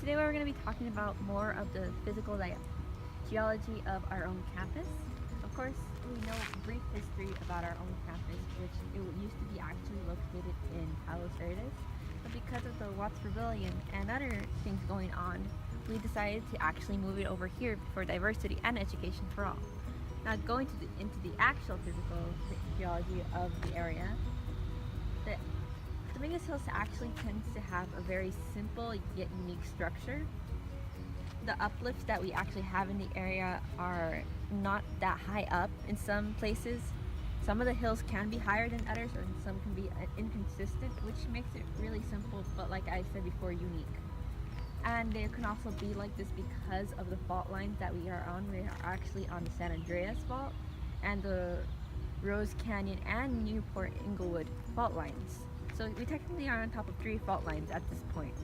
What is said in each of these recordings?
Today we're going to be talking about more of the physical geology of our own campus. Of course, we know brief history about our own campus, which it used to be actually located in Palos Verdes, but because of the Watts Rebellion and other things going on, we decided to actually move it over here for diversity and education for all. Now going into the actual physical geology of the area, the Dominguez Hills actually tends to have a very simple yet unique structure. The uplifts that we actually have in the area are not that high up in some places. Some of the hills can be higher than others, or some can be inconsistent, which makes it really simple, but like I said before, unique. And there can also be like this because of the fault lines that we are on. We are actually on the San Andreas fault and the Rose Canyon and Newport Inglewood fault lines. So we technically are on top of 3 fault lines at this point.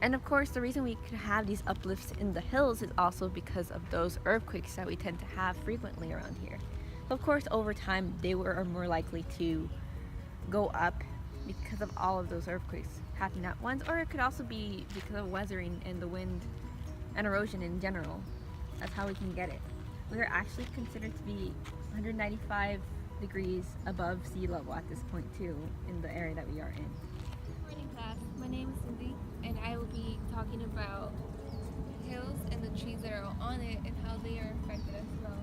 And of course, the reason we could have these uplifts in the hills is also because of those earthquakes that we tend to have frequently around here. So of course, over time, they are more likely to go up because of all of those earthquakes happening at once, or it could also be because of weathering and the wind and erosion in general. That's how we can get it. We are actually considered to be 195 degrees above sea level at this point too, in the area that we are in. Good morning, class. My name is Cindy, and I will be talking about hills and the trees that are on it and how they are affected as well.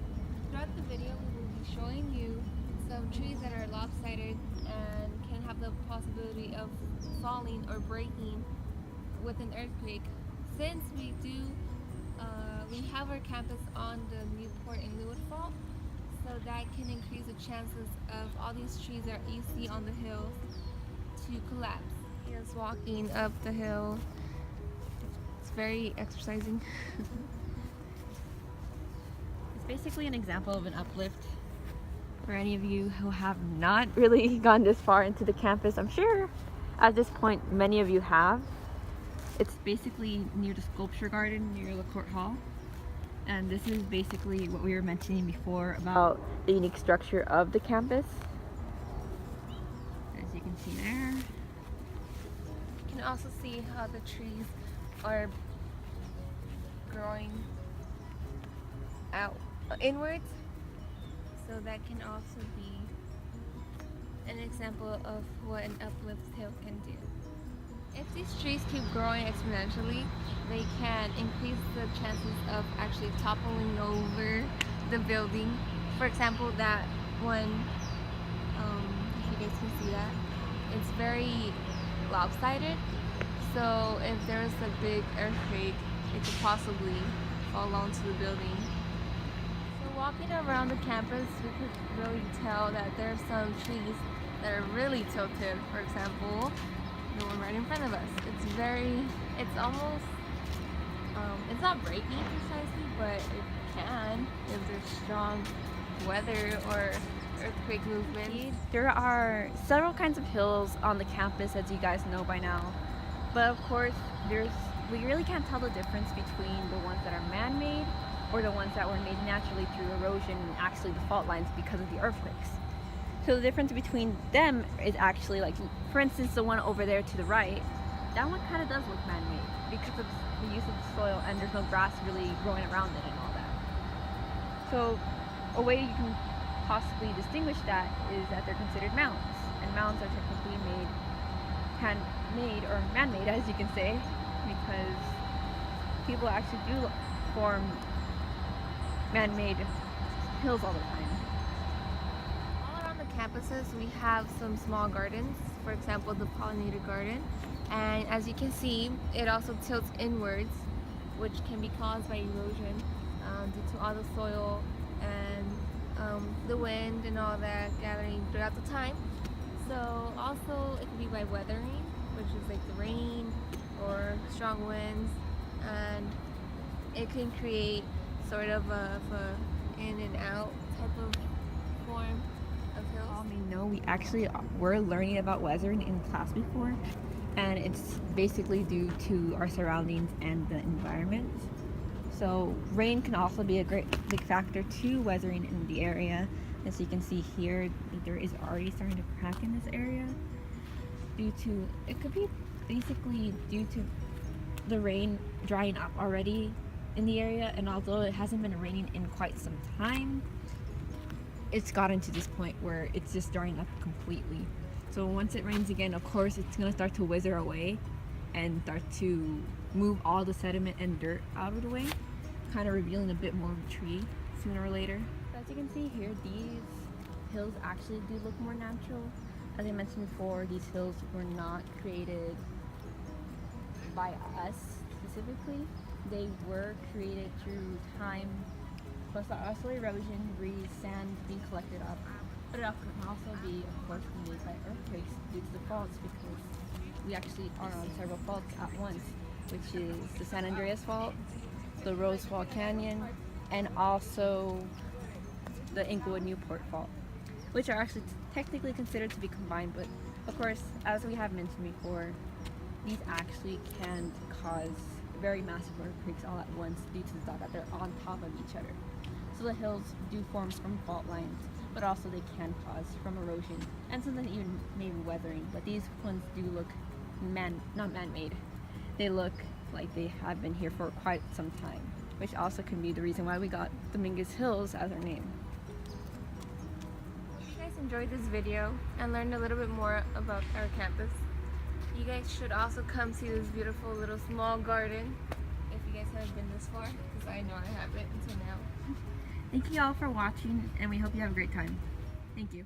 Throughout the video, we will be showing you some trees that are lopsided and can have the possibility of falling or breaking with an earthquake. Since we have our campus on the Newport and Inglewood fault, so that can increase the chances of all these trees that you see on the hills to collapse. He is walking up the hill. It's very exercising. It's basically an example of an uplift. For any of you who have not really gone this far into the campus, I'm sure at this point many of you have. It's basically near the sculpture garden near the court hall. And this is basically what we were mentioning before about the unique structure of the campus. As you can see there. You can also see how the trees are growing out inwards. So that can also be an example of what an uplift hill can do. If these trees keep growing exponentially, they can increase the chances of actually toppling over the building. For example, that one, if you guys can see that, it's very lopsided. So if there's a big earthquake, it could possibly fall onto the building. So walking around the campus, we could really tell that there's some trees that are really tilted. For example, the one right in front of us. It's almost, it's not breaking precisely, but it can if there's strong weather or earthquake movement. There are several kinds of hills on the campus, as you guys know by now. But of course, we really can't tell the difference between the ones that are man-made or the ones that were made naturally through erosion and actually the fault lines because of the earthquakes. So the difference between them is actually, like, for instance, the one over there to the right, that one kind of does look man-made because of the use of the soil and there's no grass really growing around it and all that. So a way you can possibly distinguish that is that they're considered mounds, and mounds are technically handmade or man-made, as you can say, because people actually do form man-made hills all the time. Campuses, we have some small gardens, for example the pollinator garden, and as you can see it also tilts inwards, which can be caused by erosion due to all the soil and the wind and all that gathering throughout the time. So also it can be by weathering, which is like the rain or strong winds, and it can create sort of a in and out type of form. All may know, we actually were learning about weathering in class before, and it's basically due to our surroundings and the environment. So rain can also be a great big factor to weathering in the area. As you can see here, there is already starting to crack in this area. It could be basically due to the rain drying up already in the area, and although it hasn't been raining in quite some time, it's gotten to this point where it's just drying up completely. So once it rains again, of course, it's gonna start to wither away and start to move all the sediment and dirt out of the way, kind of revealing a bit more of a tree sooner or later. As you can see here, these hills actually do look more natural. As I mentioned before, these hills were not created by us specifically. They were created through time, plus also erosion, debris, sand being collected up. But it can also be, of course, made by earthquakes due to the faults, because we actually are on several faults at once, which is the San Andreas Fault, the Rosewall Canyon, and also the Inglewood Newport Fault, which are actually technically considered to be combined, but of course, as we have mentioned before, these actually can cause very massive earthquakes all at once due to the fact that they're on top of each other. So the hills do form from fault lines, but also they can cause from erosion and sometimes even maybe weathering. But these ones do look not man-made. They look like they have been here for quite some time, which also can be the reason why we got Dominguez Hills as our name. If you guys enjoyed this video and learned a little bit more about our campus, you guys should also come see this beautiful little small garden if you guys haven't been this far, because I know I haven't until now. Thank you all for watching, and we hope you have a great time. Thank you.